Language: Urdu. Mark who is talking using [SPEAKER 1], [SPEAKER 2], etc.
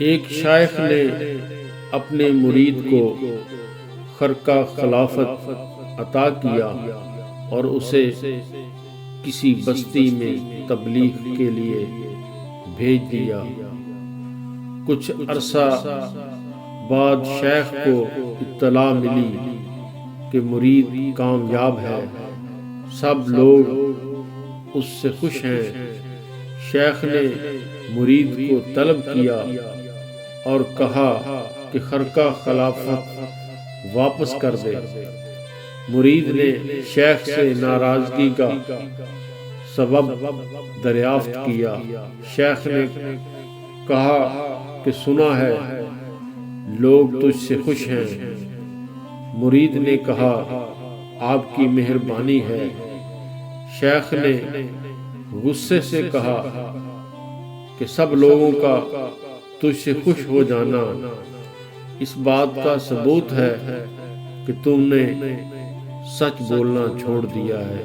[SPEAKER 1] ایک شیخ نے اپنے مرید کو خرقہ خلافت عطا کیا اور اسے کسی بستی میں تبلیغ کے لیے بھیج دیا۔ کچھ عرصہ بعد شیخ کو اطلاع ملی کہ مرید کامیاب ہے، سب لوگ اس سے خوش ہیں۔ شیخ نے مرید کو طلب کیا اور کہا کہ خرقہ خلافت واپس کر دے۔ مرید نے شیخ سے ناراضگی کا سبب دریافت کیا۔ شیخ نے کہا کہ سنا ہے لوگ تجھ سے خوش ہیں۔ مرید نے کہا آپ کی مہربانی ہے۔ شیخ نے غصے سے کہا کہ سب لوگوں کا تجھ سے خوش ہو جانا اس بات کا ثبوت ہے کہ تم نے سچ بولنا چھوڑ دیا ہے۔